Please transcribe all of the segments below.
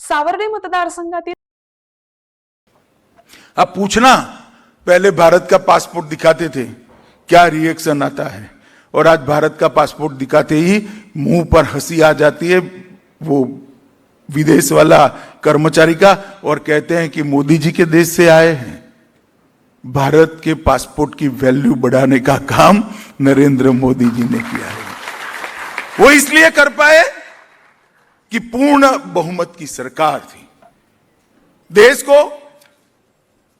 सावर्डे मतदारसंघातील अब पूछना, पहले भारत का पासपोर्ट दिखाते थे क्या रिएक्शन आता है, और आज भारत का पासपोर्ट दिखाते ही मुंह पर हंसी आ जाती है वो विदेश वाला कर्मचारी का, और कहते हैं कि मोदी जी के देश से आए हैं। भारत के पासपोर्ट की वैल्यू बढ़ाने का काम नरेंद्र मोदी जी ने किया है। वो इसलिए कर पाए कि पूर्ण बहुमत की सरकार थी। देश को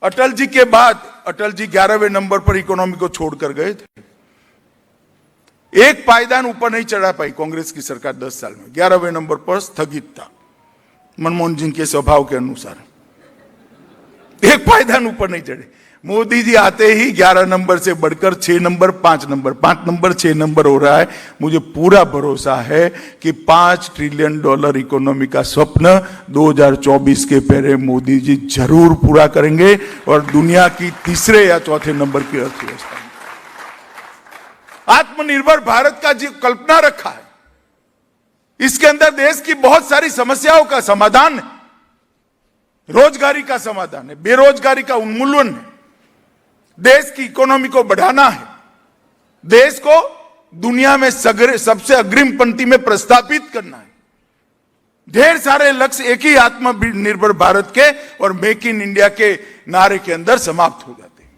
अटल जी के बाद, अटल जी 11वें नंबर पर इकोनॉमी को छोड़कर गए थे। एक पायदान ऊपर नहीं चढ़ा पाई कांग्रेस की सरकार 10 साल में, 11वें नंबर पर स्थगित था मनमोहन सिंह के स्वभाव के अनुसार। एक पायदान ऊपर नहीं चढ़े। मोदी जी आते ही 11 नंबर से बढ़कर 6 नंबर, 5 नंबर, 5 नंबर 6 नंबर हो रहा है। मुझे पूरा भरोसा है कि $5 ट्रिलियन इकोनॉमी का स्वप्न 2024 के पहले मोदी जी जरूर पूरा करेंगे और दुनिया की तीसरे या चौथे नंबर की अर्थव्यवस्था। आत्मनिर्भर भारत का जो कल्पना रखा है, इसके अंदर देश की बहुत सारी समस्याओं का समाधान है, रोजगारी का समाधान है, बेरोजगारी का उन्मूलन है, देश की इकोनॉमी को बढ़ाना है, देश को दुनिया में सबसे अग्रिम पंक्ति में प्रस्थापित करना है। ढेर सारे लक्ष्य एक ही आत्मनिर्भर भारत के और मेक इन इंडिया के नारे के अंदर समाप्त हो जाते हैं।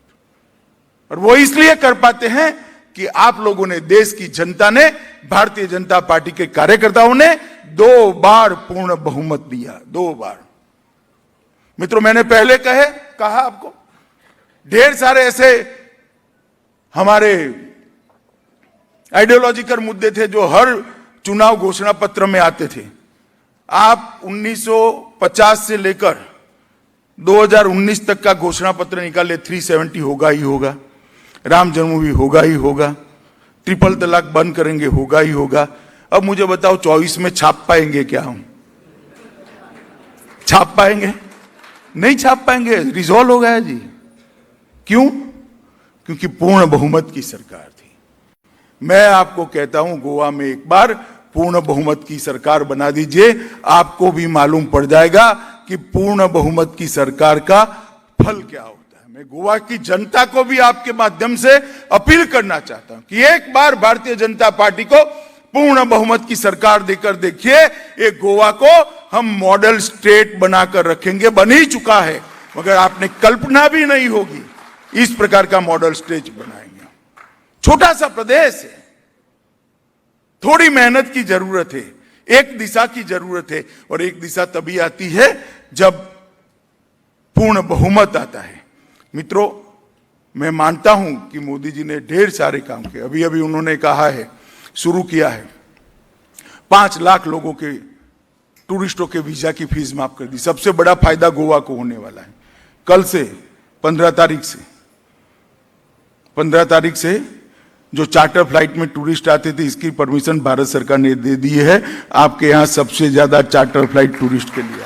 और वो इसलिए कर पाते हैं कि आप लोगों ने, देश की जनता ने, भारतीय जनता पार्टी के कार्यकर्ताओं ने 2 बार पूर्ण बहुमत दिया, 2 बार। मित्रों, मैंने पहले कहा आपको, ढेर सारे ऐसे हमारे आइडियोलॉजिकल मुद्दे थे जो हर चुनाव घोषणा पत्र में आते थे। आप 1950 से लेकर 2019 तक का घोषणा पत्र निकाले, 370 होगा ही होगा, राम जन्मभूमि होगा ही होगा, ट्रिपल तलाक बंद करेंगे होगा ही होगा। अब मुझे बताओ 24 में छाप पाएंगे क्या हम? छाप पाएंगे? नहीं छाप पाएंगे, रिजॉल्व हो गया जी। क्यों? क्योंकि पूर्ण बहुमत की सरकार थी। मैं आपको कहता हूं, गोवा में एक बार पूर्ण बहुमत की सरकार बना दीजिए, आपको भी मालूम पड़ जाएगा कि पूर्ण बहुमत की सरकार का फल क्या होता है। मैं गोवा की जनता को भी आपके माध्यम से अपील करना चाहता हूं कि एक बार भारतीय जनता पार्टी को पूर्ण बहुमत की सरकार देकर देखिए। एक गोवा को हम मॉडल स्टेट बनाकर रखेंगे, बन ही चुका है, मगर आपने कल्पना भी नहीं होगी इस प्रकार का मॉडल स्टेट बनाएंगे। छोटा सा प्रदेश है, थोड़ी मेहनत की जरूरत है, एक दिशा की जरूरत है, और एक दिशा तभी आती है जब पूर्ण बहुमत आता है। मित्रों, मैं मानता हूं कि मोदी जी ने ढेर सारे काम किए। अभी अभी उन्होंने कहा है, शुरू किया है, 5 लाख लोगों के, टूरिस्टों के वीजा की फीस माफ कर दी। सबसे बड़ा फायदा गोवा को होने वाला है। कल से 15 तारीख से जो चार्टर फ्लाइट में टूरिस्ट आते थे, इसकी परमिशन भारत सरकार ने दे दी है। आपके यहां सबसे ज्यादा चार्टर फ्लाइट टूरिस्ट के लिए